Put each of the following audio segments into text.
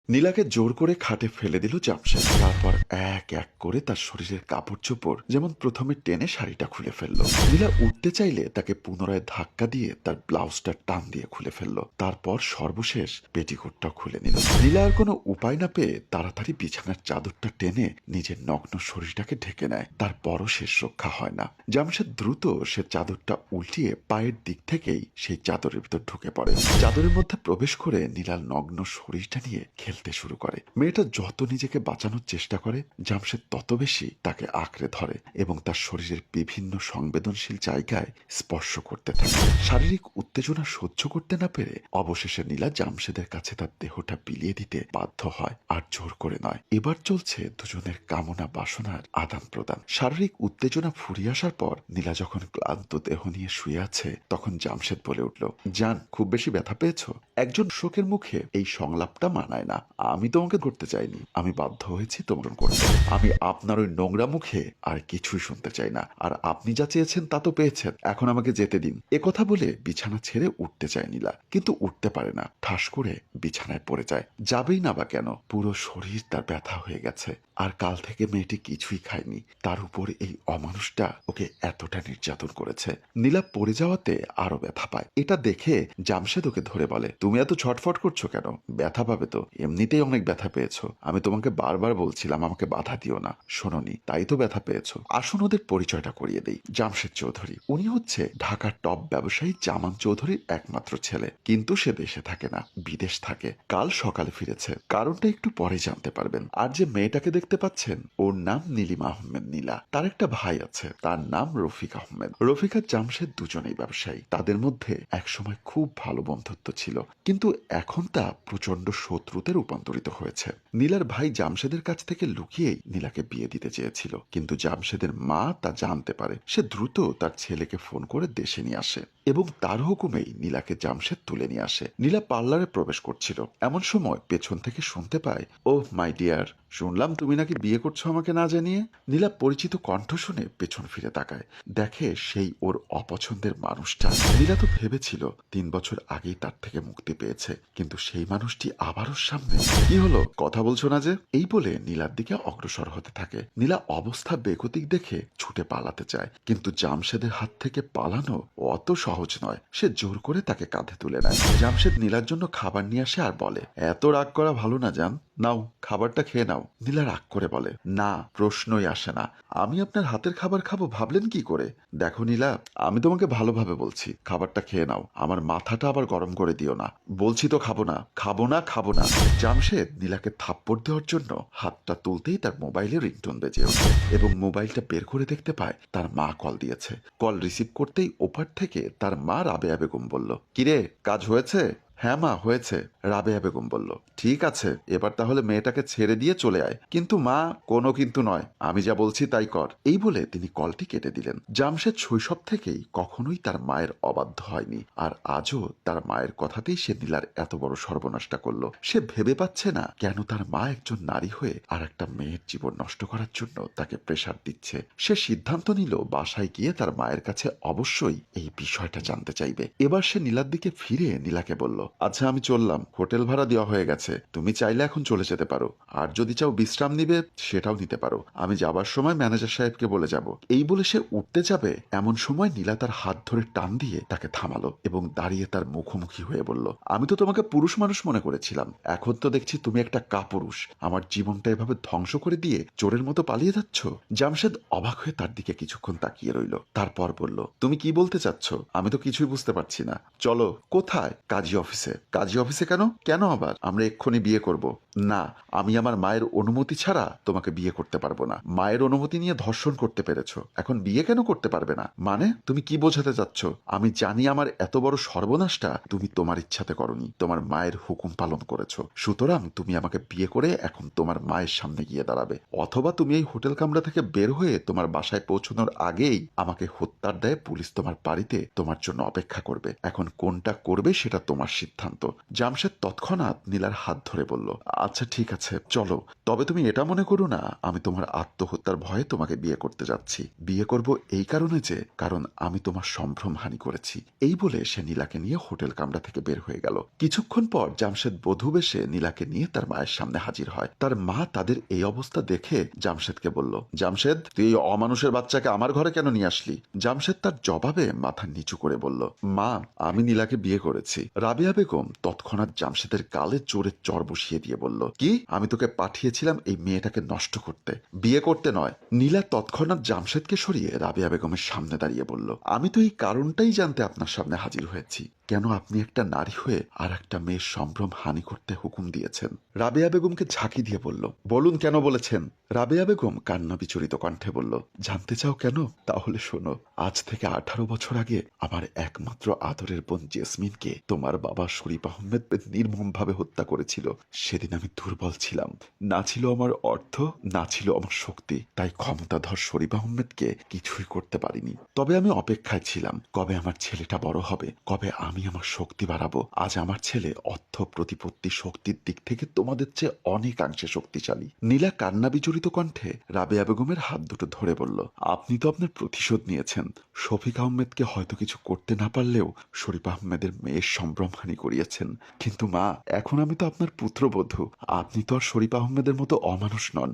নীলাকে জোর করে খাটে ফেলে দিল জামশেদ। তারপর এক এক করে তার শরীরের কাপড় চোপড় যেমন প্রথমে টেনে শাড়িটা খুলে ফেলল। নীলা উঠতে চাইলে তাকে পুনরায় ধাক্কা দিয়ে তার ব্লাউজটা টান দিয়ে খুলে ফেলল। তারপর সর্বশেষ পেটিকোটটা খুলে নিল। নীলা আর কোনো উপায় না পেয়ে তাড়াতাড়ি বিছানার চাদরটা টেনে নিজের নগ্ন শরীরটাকে ঢেকে নেয়। তারপরও শেষ রক্ষা হয় না। জামশেদ দ্রুত সে চাদরটা উল্টিয়ে পায়ের দিক থেকেই সেই চাদরের ভিতর ঢুকে পড়ে। চাদরের মধ্যে প্রবেশ করে নীলার নগ্ন শরীরটা নিয়ে খেলতে শুরু করে। মেয়েটা যত নিজেকে বাঁচানোর চেষ্টা করে, জামশেদ তত বেশি তাকে আঁকড়ে ধরে এবং তার শরীরের বিভিন্ন সংবেদনশীল জায়গায় স্পর্শ করতে থাকে। শারীরিক উত্তেজনা সহ্য করতে না পেরে অবশেষে নীলা জামশেদের কাছে তার দেহটা বিলিয়ে দিতে বাধ্য হয়, আর জোর করে নয়। এবার চলছে দুজনের কামনা বাসনার আদান প্রদান। শারীরিক উত্তেজনা ফুরিয়ে আসার পর নীলা যখন ক্লান্ত দেহ নিয়ে শুয়ে আছে, তখন জামশেদ বলে উঠল, জান, খুব বেশি ব্যথা পেয়েছো? একজন শোকের মুখে এই সংলাপটা মানায় না। আমি তোমাকে করতে চাইনি, আমি বাধ্য হয়েছি তোমার করতে। আমি আপনার ওই নোংরা মুখে আর কিছুই শুনতে চাই না। আর আপনি যা চেয়েছেন তা তো পেয়েছেন, এখন আমাকে যেতে দিন। কথা বলে বিছানা ছেড়ে উঠতে চায় নীলা, কিন্তু উঠতে পারে না। ঠাস করে বিছানায় পড়ে যায়। যাবেই না বা কেন? পুরো শরীর তার ব্যথা হয়ে গেছে। আর কাল থেকে মেয়েটি কিছুই খায়নি, তার উপর এই অমানুষটা ওকে এতটা নির্যাতন করেছে। নীলা পড়ে যাওয়াতে আরো ব্যথা পায়। এটা দেখে জামশেদ ওকে ধরে বলে, তুমি এত ছটফট করছো কেন? ব্যথা পাবে তো, এমনিতেই অনেক ব্যথা পেয়েছো। আমি তোমাকে বারবার বলছিলাম আমাকে বাধা দিও না, শোনোনি, তাই তো ব্যথা পেয়েছো। আসুন ওদের পরিচয়টা করিয়ে দেই। জামশেদ চৌধুরী, উনি হচ্ছে ঢাকার টপ ব্যবসায়ী জামান চৌধুরীর একমাত্র ছেলে, কিন্তু সে দেশে থাকে না, বিদেশ থাকে। কাল সকালে ফিরেছে, কারণটা একটু পরে জানতে পারবেন। আর যে মেয়েটাকে দেখতে পাচ্ছেন, ওর নাম নীলিমা আহমেদ নীলা। তার একটা ভাই আছে, তার নাম রফিক আহমেদ। রফিক আর জামশেদ দুজনেই ব্যবসায়ী। তাদের মধ্যে একসময় খুব ভালো বন্ধুত্ব ছিল, কিন্তু এখন তা প্রচন্ড শত্রুতে রূপান্তরিত হয়েছে। নীলার ভাই জামশেদের কাছ থেকে লুকিয়েই নীলাকে বিয়ে দিতে চেয়েছিল, কিন্তু জামশেদের মা তা জানতে পারে। সে দ্রুত তার ছেলেকে ফোন করে দেশে নিয়ে আসে এবং তার হুকুমেই নীলাকে জামশেদ তুলে নিয়ে আসে। নীলা পার্লারে প্রবেশ করছিল, এমন সময় পেছন থেকে শুনতে পায়, ও মাই ডিয়ার, শুনলাম তুমি নাকি বিয়ে করছো আমাকে না জানিয়ে। নীলা পরিচিত কণ্ঠ শুনে পেছন ফিরে তাকায়, দেখে সেই ওর অপছন্দের মানুষটা। নীলা তো ভেবেছিল 3 বছর আগেই তার থেকে মুক্তি পেয়েছে, কিন্তু সেই মানুষটি আবার ওর সামনে। কি হলো, কথা বলছো না যে? এই বলে নীলার দিকে অগ্রসর হতে থাকে। নীলা অবস্থা বেগতিক দেখে ছুটে পালাতে চায়, কিন্তু জামশেদের হাত থেকে পালানো অত সহজ নয়। সে জোর করে তাকে কাঁধে তুলে নেয়। জামশেদ নীলার জন্য খাবার নিয়ে আসে আর বলে, এত রাগ করা ভালো না জান, নাও খাবারটা খেয়ে নাও। নীলা রাগ করে বলে, না, প্রশ্নই আসে না, আমি আপনার হাতের খাবার খাবো ভাবলেন কি করে? দেখো নীলা, আমি তোমাকে ভালোভাবে বলছি, খাবারটা খেয়ে নাও, আমার মাথাটা আবার গরম করে দিও না। বলছি তো খাবো না, খাবো না, খাবো না। জামশেদ নীলাকে থাপ্পড় দেওয়ার জন্য হাতটা তুলতেই তার মোবাইলে রিংটোন বেজে ওঠে এবং মোবাইলটা বের করে দেখতে পায় তার মা কল দিয়েছে। কল রিসিভ করতেই ওপার থেকে তার মা রাবেয়া বেগম বলল, কিরে, কাজ হয়েছে? হ্যাঁ মা, হয়েছে, রাবেয়া বেগম বলল। ঠিক আছে, এবার তাহলে মেয়েটাকে ছেড়ে দিয়ে চলে আয়। কিন্তু মা, কোনো কিন্তু নয়, আমি যা বলছি তাই কর। এই বলে তিনি কলটি কেটে দিলেন। জামশেদ শৈশব থেকেই কখনোই তার মায়ের অবাধ্য হয়নি, আর আজও তার মায়ের কথাতেই সে নীলার এত বড় সর্বনাশটা করলো। সে ভেবে পাচ্ছে না কেন তার মা একজন নারী হয়ে আর একটা মেয়ের জীবন নষ্ট করার জন্য তাকে প্রেসার দিচ্ছে। সে সিদ্ধান্ত নিল বাসায় গিয়ে তার মায়ের কাছে অবশ্যই এই বিষয়টা জানতে চাইবে। এবার সে নীলার দিকে ফিরে নীলাকে বলল, আচ্ছা আমি চললাম, হোটেল ভাড়া দেওয়া হয়ে গেছে, তুমি চাইলে এখন চলে যেতে পারো। আর যদি চাও বিশ্রাম নিবে, সেটাও নিতে পারো। আমি যাবার সময় ম্যানেজার সাহেবকে বলে যাব। এই বলে সে উঠতে যাবে, এমন সময় নীলা তার হাত ধরে টান দিয়ে তাকে থামালো এবং দাঁড়িয়ে তার মুখোমুখি হয়ে বলল, আমি তো তোমাকে পুরুষ মানুষ মনে করেছিলাম, এখন তো দেখছি তুমি একটা কাপুরুষ। আমার জীবনটা এভাবে ধ্বংস করে দিয়ে চোরের মতো পালিয়ে যাচ্ছ। জামশেদ অবাক হয়ে তার দিকে কিছুক্ষণ তাকিয়ে রইল, তারপর বলল, তুমি কি বলতে চাচ্ছ? আমি তো কিছুই বুঝতে পারছি না। চলো। কোথায়? কাজী অফিসে। কাজী অফিসে কেন? কেন আবার? আমরা এক্ষুনি বিয়ে করব। না, আমি আমার মায়ের অনুমতি ছাড়া তোমাকে বিয়ে করতে পারবো না। মায়ের অনুমতি নিয়ে ধর্ষণ করতে পেরেছো, এখন বিয়ে কেন করতে পারবে না? মানে তুমি কি বোঝাতে চাচ্ছ? আমি জানি আমার এত বড় সর্বনাশটা তুমি তোমার ইচ্ছাতে করনি, তোমার মায়ের হুকুম পালন করেছো। সুতরাং তুমি আমাকে বিয়ে করে এখন তোমার মায়ের সামনে গিয়ে দাঁড়াবে, অথবা তুমি এই হোটেল কামরা থেকে বের হয়ে তোমার বাসায় পৌঁছানোর আগেই আমাকে হত্যার দায়ে পুলিশ তোমার বাড়িতে তোমার জন্য অপেক্ষা করবে। এখন কোনটা করবে সেটা তোমার সিদ্ধান্ত। সিদ্ধান্ত। জামশেদ তৎক্ষণাৎ নীলার হাত ধরে বলল, আচ্ছা ঠিক আছে চলো, তবে তুমি এটা মনে করো না আমি তোমার আত্মহত্যার ভয়ে তোমাকে বিয়ে করতে যাচ্ছি। বিয়ে করব এই কারণে যে কারণ আমি তোমার সম্ভ্রম হানি করেছি। এই বলে সে নীলাকে নিয়ে হোটেল কামরা থেকে বের হয়ে গেল। কিছুক্ষণ পর জামশেদ বধূ বেশে নীলাকে নিয়ে তার মায়ের সামনে হাজির হয়। তার মা তাদের এই অবস্থা দেখে জামশেদকে বলল, জামশেদ তুই এই অমানুষের বাচ্চাকে আমার ঘরে কেন নিয়ে আসলি? জামশেদ তার জবাবে মাথা নিচু করে বলল, মা আমি নীলাকে বিয়ে করেছি। রাবেয়া বেগম তৎক্ষণাৎ জামশেদের গালে জোরে চর বসিয়ে দিয়ে বলল, কি আমি তোকে পাঠিয়েছিলাম এই মেয়েটাকে নষ্ট করতে, বিয়ে করতে নয়। নীলা তৎক্ষণাৎ জামশেদকে সরিয়ে রাবেয়া বেগমের সামনে দাঁড়িয়ে বলল, আমি তো এই কারণটাই জানতে আপনার সামনে হাজির হয়েছি, কেন আপনি একটা নারী হয়ে আর একটা মেয়ের সম্ভ্রম হানি করতে হুকুম দিয়েছেন। রাবেয়া বেগমকে ঝাঁকি দিয়ে বলল, বলুন কেন বলেছেন? রাবেয়া বেগম কান্না বিচলিত কণ্ঠে বলল, জানতে চাও কেন? তাহলে শোনো, আজ থেকে 18 বছর আগে আমার একমাত্র আদরের বোন জেসমিনকে তোমার বাবা শরীফ আহমেদ নির্মমভাবে হত্যা করেছিল। সেদিন আমি দুর্বল ছিলাম, না ছিল আমার অর্থ, না ছিল আমার শক্তি, তাই ক্ষমতাধর শরীফ আহমেদকে কিছুই করতে পারিনি। তবে আমি অপেক্ষায় ছিলাম কবে আমার ছেলেটা বড় হবে, কবে আমি আমার শক্তি বাড়াবো। আজ আমার ছেলে অর্থ প্রতিপত্তি শক্তির দিক থেকে তোমাদের চেয়ে অনেকাংশে শক্তিশালী। নীলা কান্না বিচলিত কণ্ঠে রাবেয়া বেগমের হাত দুটো ধরে বলল, আপনি তো আপনার প্রতিশোধ নিয়েছেন। শফিক আহমেদকে হয়তো কিছু করতে না পারলেও শরীফ আহমেদের মেয়ের সম্ভ্রমহানি করিয়েছেন, কিন্তু মা এখন আমি তো আপনার পুত্রবধূ, আপনি তো আর শরীফ আহমেদের মতো অমানুষ নন।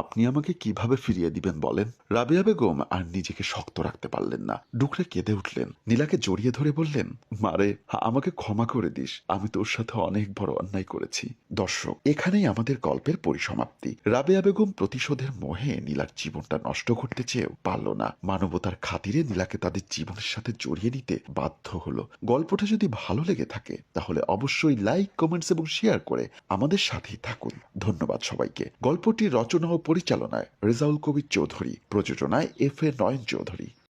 আপনি আমাকে কিভাবে ফিরিয়ে দিবেন বলেন? রাবেয়া বেগম আর নিজেকে শক্ত রাখতে পারলেন না, ডুকরে কেঁদে উঠলেন। নীলাকে জড়িয়ে ধরে বললেন, মারে আমাকে ক্ষমা করে দিস, আমি তোর সাথে অনেক বড় অন্যায় করেছি। দর্শক এখানেই আমাদের গল্পের পরিসমাপ্তি। রাবেয়া বেগম প্রতিশোধের মোহে নীলার জীবনটা নষ্ট করতে চেয়েও পারল না। মানবতার খাতিরে নীলাকে তাদের জীবনের সাথে জড়িয়ে নিতে বাধ্য হলো। গল্পটা যদি ভালো লেগে থাকে তাহলে অবশ্যই লাইক, কমেন্টস এবং শেয়ার করে আমাদের সাথেই থাকুন। ধন্যবাদ সবাইকে। গল্পটির রচনা ও পরিচালনায় রেজাউল কবির চৌধুরী, প্রযোজনায় FA নয়ন চৌধুরী।